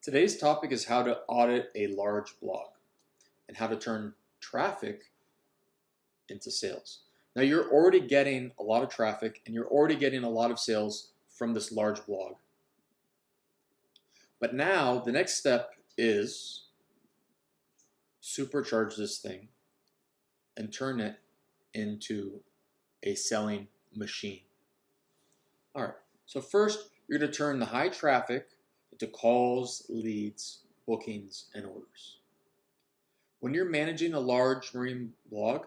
Today's topic is how to audit a large blog and how to turn traffic into sales. Now you're already getting a lot of traffic and you're already getting a lot of sales from this large blog. But now the next step is supercharge this thing and turn it into a selling machine. All right, so first you're going to turn the high traffic into calls, leads, bookings, and orders. When you're managing a large marine blog,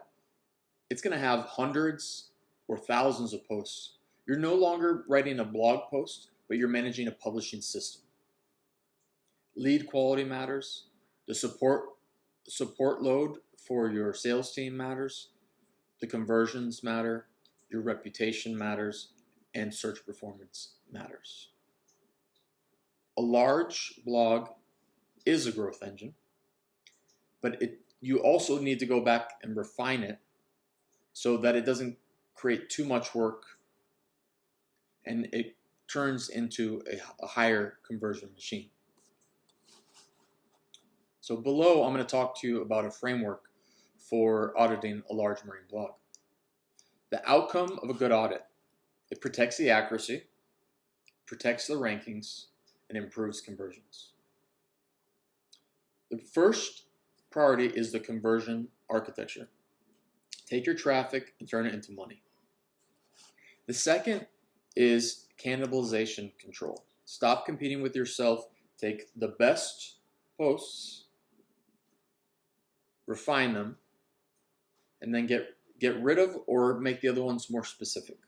it's going to have hundreds or thousands of posts. You're no longer writing a blog post, but you're managing a publishing system. Lead quality matters. The support load for your sales team matters. The conversions matter. Your reputation matters. And search performance matters. A large blog is a growth engine, but you also need to go back and refine it so that it doesn't create too much work and it turns into a higher conversion machine. So below, I'm going to talk to you about a framework for auditing a large marine blog. The outcome of a good audit: it protects the accuracy, protects the rankings, and improves conversions. The first priority is the conversion architecture. Take your traffic and turn it into money. The second is cannibalization control. Stop competing with yourself. Take the best posts, refine them, and then get rid of or make the other ones more specific.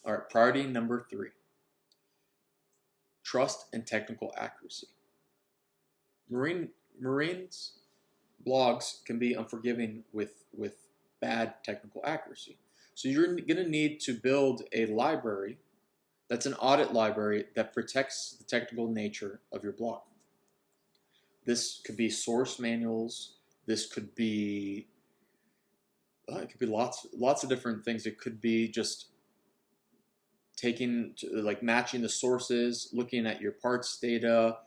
All right, priority number 3. Trust and technical accuracy. Marines blogs can be unforgiving with bad technical accuracy. So you're going to need to build a library that's an audit library that protects the technical nature of your blog. This could be source manuals. This could be lots of different things. It could be just matching the sources, looking at your parts data,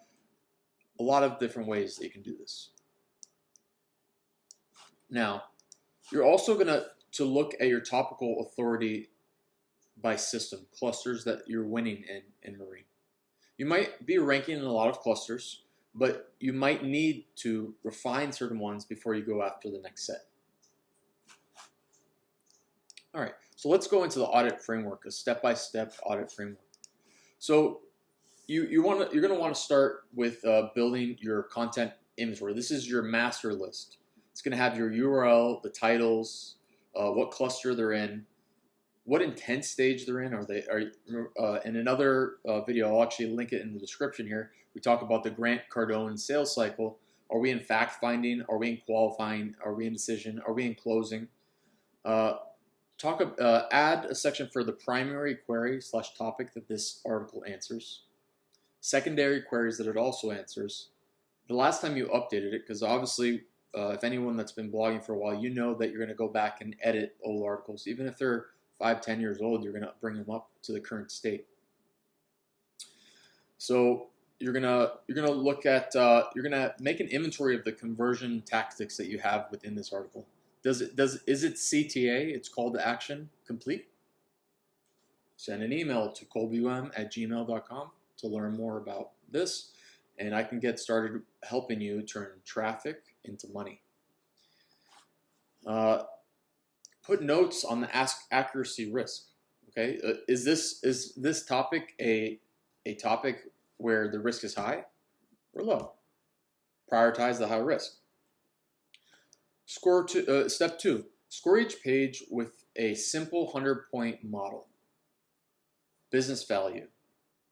a lot of different ways that you can do this. Now, you're also going to look at your topical authority by system, clusters that you're winning in marine. You might be ranking in a lot of clusters, but you might need to refine certain ones before you go after the next set. All right, so let's go into the audit framework, a step-by-step audit framework. So you're going to want to start with building your content inventory. This is your master list. It's going to have your URL, the titles, what cluster they're in, what intent stage they're in. In another video, I'll actually link it in the description here. We talk about the Grant Cardone sales cycle. Are we in fact finding? Are we in qualifying? Are we in decision? Are we in closing? Add a section for the primary query / topic that this article answers, secondary queries that it also answers, the last time you updated it, because obviously if anyone that's been blogging for a while, you know that you're going to go back and edit old articles. Even if they're 5-10 years old, you're going to bring them up to the current state. So you're gonna look at you're gonna make an inventory of the conversion tactics that you have within this article. Is it CTA, its call to action, complete? Send an email to colbyum@gmail.com to learn more about this, and I can get started helping you turn traffic into money. Put notes on the accuracy risk. Okay, is this topic a topic where the risk is high or low? Prioritize the high risk. Step 2, score each page with a simple 100-point model. Business value,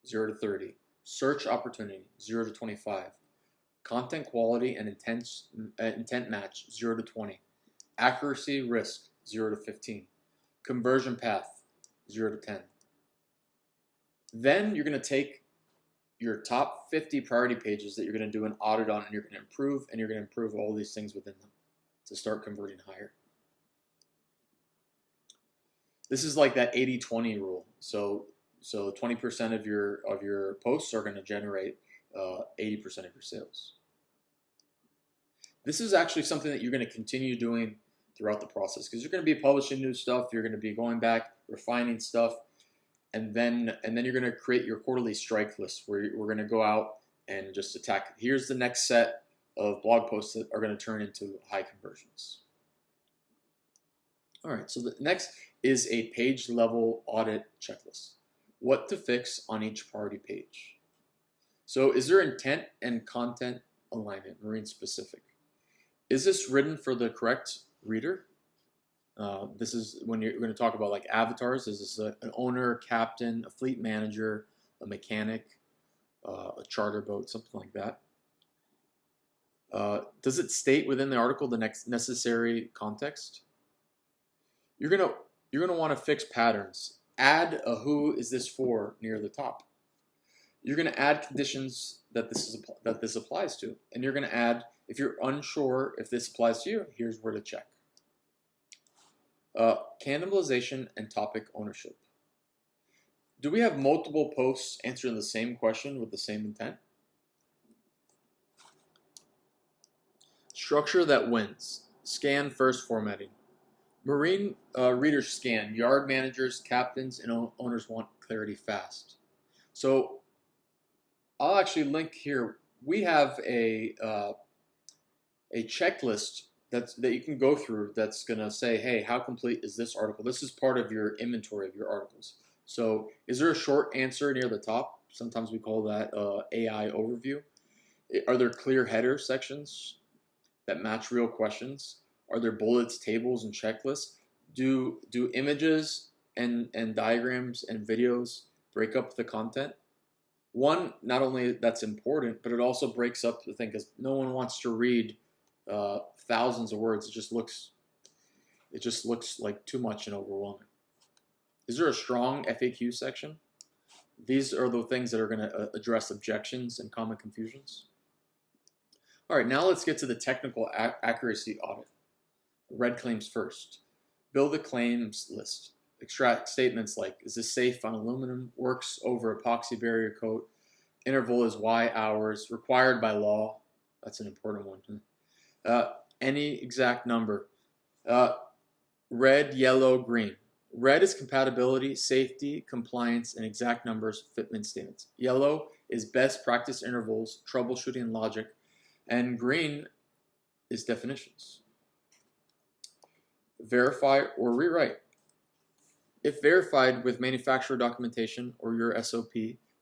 0 to 30. Search opportunity, 0 to 25. Content quality and intent match, 0 to 20. Accuracy risk, 0 to 15. Conversion path, 0 to 10. Then you're going to take your top 50 priority pages that you're going to do an audit on, and you're going to improve all these things within them to start converting higher. This is like that 80-20 rule. So So 20% of your posts are going to generate 80% of your sales. This is actually something that you're going to continue doing throughout the process, because you're going to be publishing new stuff. You're going to be going back, refining stuff, and then you're going to create your quarterly strike list where we're going to go out and just attack. Here's the next set of blog posts that are going to turn into high conversions. All right, so the next is a page level audit checklist. What to fix on each priority page. So is there intent and content alignment, marine specific? Is this written for the correct reader? This is when you're going to talk about like avatars. Is this an owner, captain, a fleet manager, a mechanic, a charter boat, something like that? Does it state within the article the next necessary context? You're gonna want to fix patterns. Add a who is this for near the top. You're gonna add conditions that this applies to, and you're gonna add, if you're unsure if this applies to you, here's where to check. Cannibalization and topic ownership. Do we have multiple posts answering the same question with the same intent? Structure that wins. Scan first formatting. Marine readers scan. Yard managers, captains, and owners want clarity fast. So I'll actually link here. We have a checklist that you can go through that's going to say, hey, how complete is this article? This is part of your inventory of your articles. So is there a short answer near the top? Sometimes we call that AI overview. Are there clear header sections that match real questions? Are there bullets, tables, and checklists? Do images and diagrams and videos break up the content? One, not only that's important, but it also breaks up the thing, because no one wants to read thousands of words. It just looks like too much and overwhelming. Is there a strong FAQ section? These are the things that are going to address objections and common confusions. All right, now let's get to the technical accuracy audit. Red claims first. Build a claims list. Extract statements like, is this safe on aluminum? Works over epoxy barrier coat. Interval is Y hours. Required by law. That's an important one. Any exact number. Red, yellow, green. Red is compatibility, safety, compliance, and exact numbers, fitment statements. Yellow is best practice intervals, troubleshooting logic. And green is definitions. Verify or rewrite. If verified with manufacturer documentation or your SOP,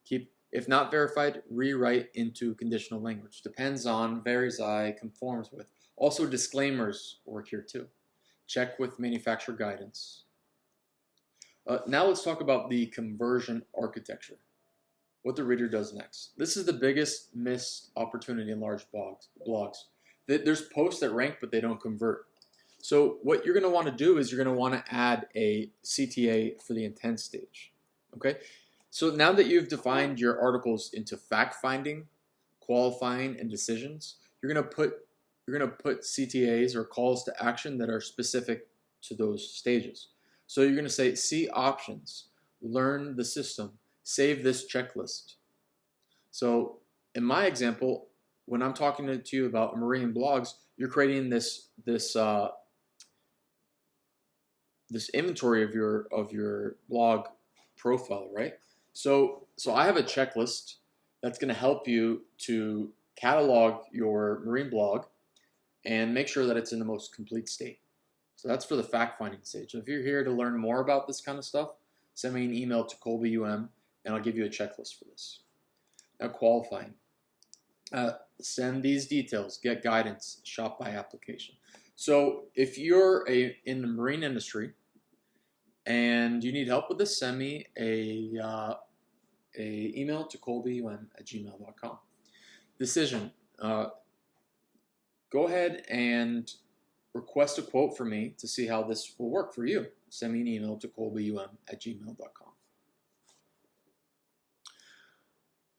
keep. If not verified, rewrite into conditional language. Depends on, varies I, conforms with. Also disclaimers work here too. Check with manufacturer guidance. Now let's talk about the conversion architecture. What the reader does next. This is the biggest missed opportunity in large blogs. There's posts that rank, but they don't convert. So what you're going to want to do is you're going to want to add a CTA for the intent stage. Okay. So now that you've defined your articles into fact-finding, qualifying, and decisions, you're going to put CTAs or calls to action that are specific to those stages. So you're going to say, see options, learn the system, save this checklist. So in my example, when I'm talking to you about marine blogs, you're creating this inventory of your blog profile, right? So I have a checklist that's going to help you to catalog your marine blog and make sure that it's in the most complete state. So that's for the fact-finding stage. So if you're here to learn more about this kind of stuff, send me an email to Colby UM, and I'll give you a checklist for this. Now, qualifying. Send these details, get guidance, shop by application. So if you're in the marine industry and you need help with this, send me a email to colbyum@gmail.com. Decision. Go ahead and request a quote for me to see how this will work for you. Send me an email to colbyum@gmail.com.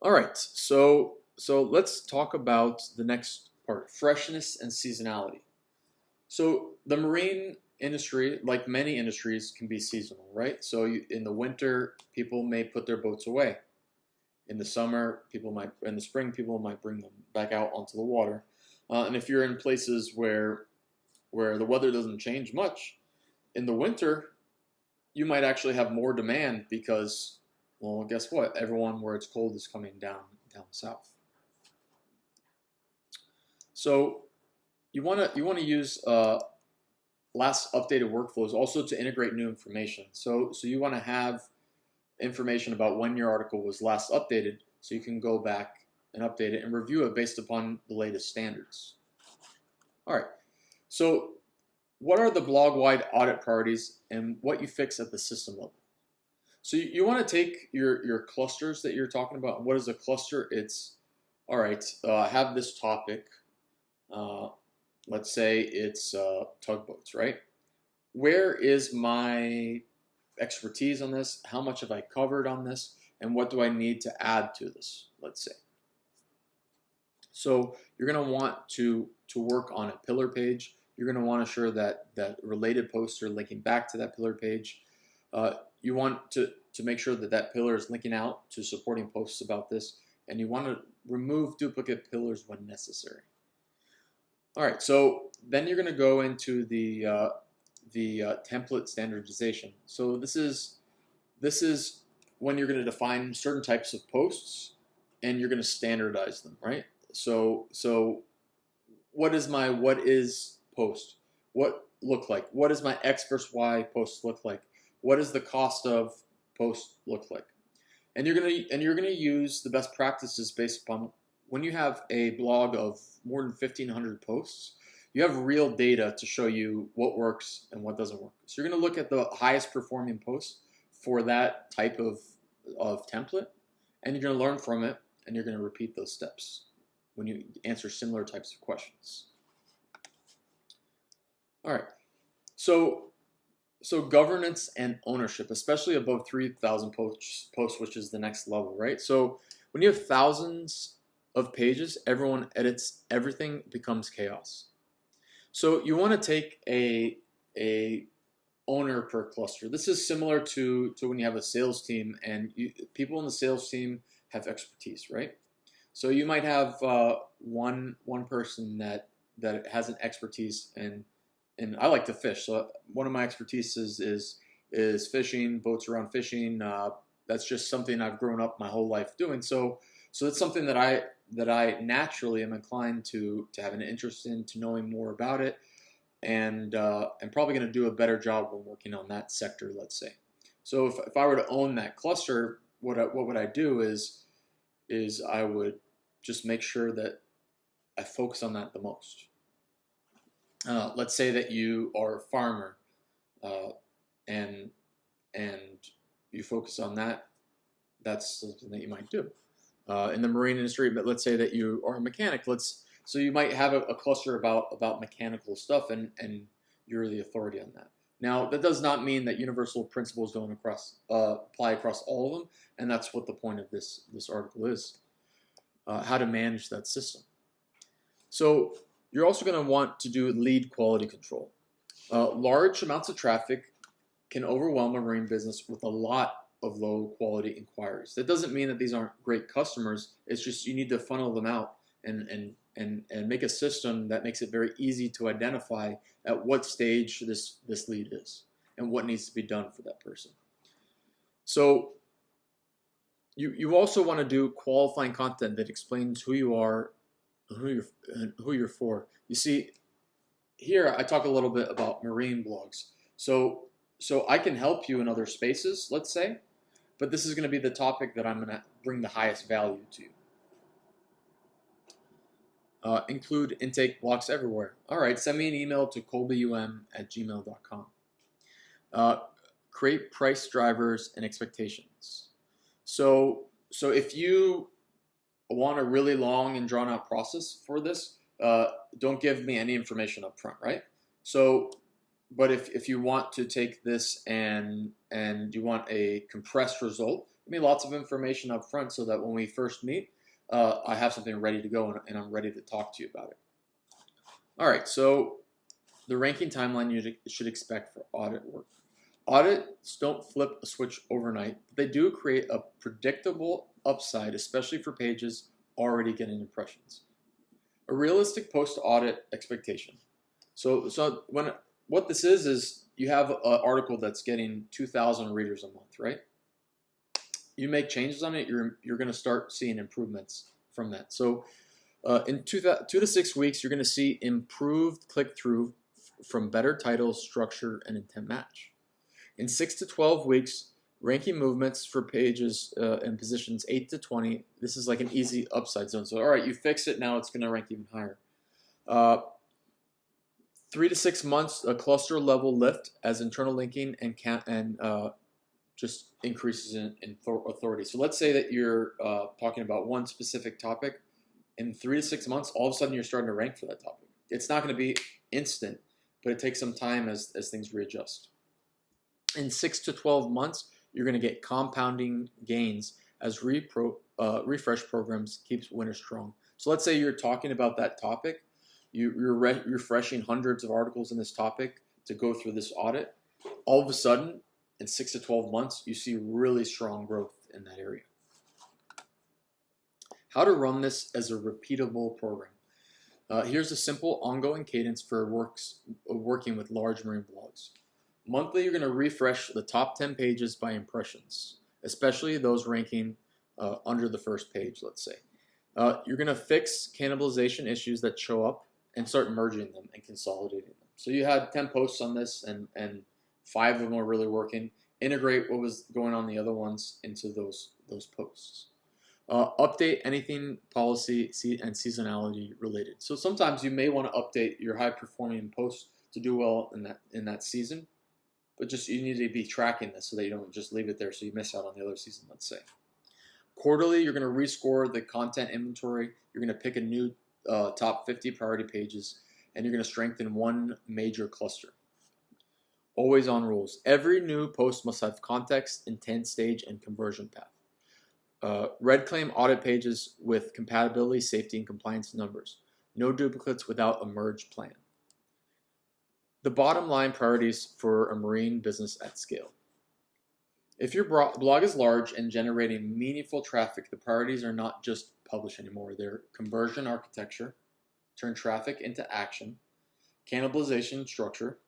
All right, so let's talk about the next part, freshness and seasonality. So the marine industry, like many industries, can be seasonal, right? So in the winter, people may put their boats away. In the summer, in the spring, people might bring them back out onto the water. And if you're in places where the weather doesn't change much, in the winter, you might actually have more demand because, well, guess what? Everyone where it's cold is coming down south. So you want to use last updated workflows also to integrate new information. So you want to have information about when your article was last updated, so you can go back and update it and review it based upon the latest standards. All right. So what are the blog-wide audit priorities and what you fix at the system level? So you want to take your clusters that you're talking about. And what is a cluster? It's, all right, I have this topic. Let's say it's tugboats, right? Where is my expertise on this? How much have I covered on this? And what do I need to add to this, let's say? So you're going to want to work on a pillar page. You're going to want to ensure that related posts are linking back to that pillar page. You want to make sure that pillar is linking out to supporting posts about this, and you want to remove duplicate pillars when necessary. All right, so then you're going to go into the template standardization. So this is when you're going to define certain types of posts, and you're going to standardize them, right? So what is post? What look like? What does my X versus Y post look like? What does the cost of post look like? And you're gonna use the best practices based upon when you have a blog of more than 1,500 posts. You have real data to show you what works and what doesn't work. So you're gonna look at the highest performing posts for that type of template, and you're gonna learn from it, and you're gonna repeat those steps when you answer similar types of questions. All right, so governance and ownership, especially above 3,000 posts, which is the next level, right? So when you have thousands of pages, everyone edits everything, becomes chaos. So you want to take a owner per cluster. This is similar to when you have a sales team, and people in the sales team have expertise, right? So you might have one person that has an expertise, and I like to fish. So one of my expertises is fishing, boats around fishing. That's just something I've grown up my whole life doing. So it's something that I naturally am inclined to have an interest in, to knowing more about it, and I'm probably going to do a better job when working on that sector, let's say. So if I were to own that cluster, what would I do is I would just make sure that I focus on that the most. Let's say that you are a farmer, and you focus on that. That's something that you might do. In the marine industry, but let's say that you are a mechanic. So you might have a cluster about mechanical stuff, and you're the authority on that. Now, that does not mean that universal principles don't apply across all of them, and that's what the point of this article is, how to manage that system. So you're also going to want to do lead quality control. Large amounts of traffic can overwhelm a marine business with a lot of low quality inquiries. That doesn't mean that these aren't great customers. It's just you need to funnel them out and make a system that makes it very easy to identify at what stage this lead is and what needs to be done for that person. So you also want to do qualifying content that explains who you are, who you're for. You see, here I talk a little bit about marine blogs. So I can help you in other spaces, let's say, but this is going to be the topic that I'm going to bring the highest value to. Include intake blocks everywhere. All right, send me an email to colbyum@gmail.com. Create price drivers and expectations. So if you want a really long and drawn out process for this, don't give me any information up front, right? But if you want to take this and you want a compressed result, give me lots of information up front so that when we first meet, I have something ready to go and I'm ready to talk to you about it. All right, so the ranking timeline you should expect for audit work. Audits don't flip a switch overnight, but they do create a predictable upside, especially for pages already getting impressions. A realistic post-audit expectation. So what this is you have an article that's getting 2,000 readers a month, right? You make changes on it, you're going to start seeing improvements from that. So in 2 to 6 weeks, you're going to see improved click-through from better titles, structure, and intent match. In 6 to 12 weeks, ranking movements for pages and positions 8 to 20, this is like an easy upside zone. So all right, you fix it, now it's going to rank even higher. 3 to 6 months, a cluster level lift as internal linking and just increases in authority. So let's say that you're talking about one specific topic. In 3 to 6 months, all of a sudden you're starting to rank for that topic. It's not going to be instant, but it takes some time as things readjust. In 6 to 12 months, you're going to get compounding gains as refresh programs keeps winners strong. So let's say you're talking about that topic. You're refreshing hundreds of articles in this topic to go through this audit. All of a sudden, in 6 to 12 months, you see really strong growth in that area. How to run this as a repeatable program. Here's a simple ongoing cadence for working with large marine blogs. Monthly, you're going to refresh the top 10 pages by impressions, especially those ranking under the first page, let's say. You're going to fix cannibalization issues that show up and start merging them and consolidating them. So you had 10 posts on this and 5 of them are really working. Integrate what was going on the other ones into those posts. Update anything policy and seasonality related. So sometimes you may want to update your high performing posts to do well in that season, but just you need to be tracking this so that you don't just leave it there so you miss out on the other season, let's say. Quarterly, you're going to rescore the content inventory. You're going to pick a new top 50 priority pages, and you're going to strengthen one major cluster. Always on rules. Every new post must have context, intent, stage, and conversion path. Red claim audit pages with compatibility, safety, and compliance numbers. No duplicates without a merge plan. The bottom line priorities for a marine business at scale. If your blog is large and generating meaningful traffic, the priorities are not just publish anymore. They're conversion architecture, turn traffic into action, cannibalization structure,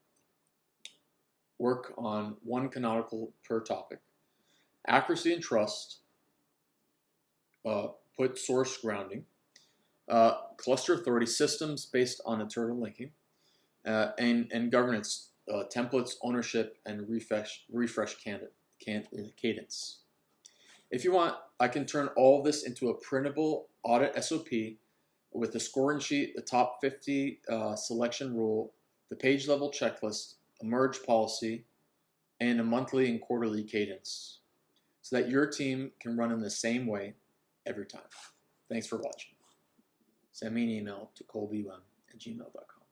work on one canonical per topic, accuracy and trust, put source grounding, cluster authority systems based on internal linking, and governance, templates, ownership, and refresh cadence. If you want, I can turn all this into a printable audit SOP with the scoring sheet, the top 50 selection rule, the page level checklist, a merge policy, and a monthly and quarterly cadence so that your team can run in the same way every time. Thanks for watching. Send me an email to colbyuva@gmail.com.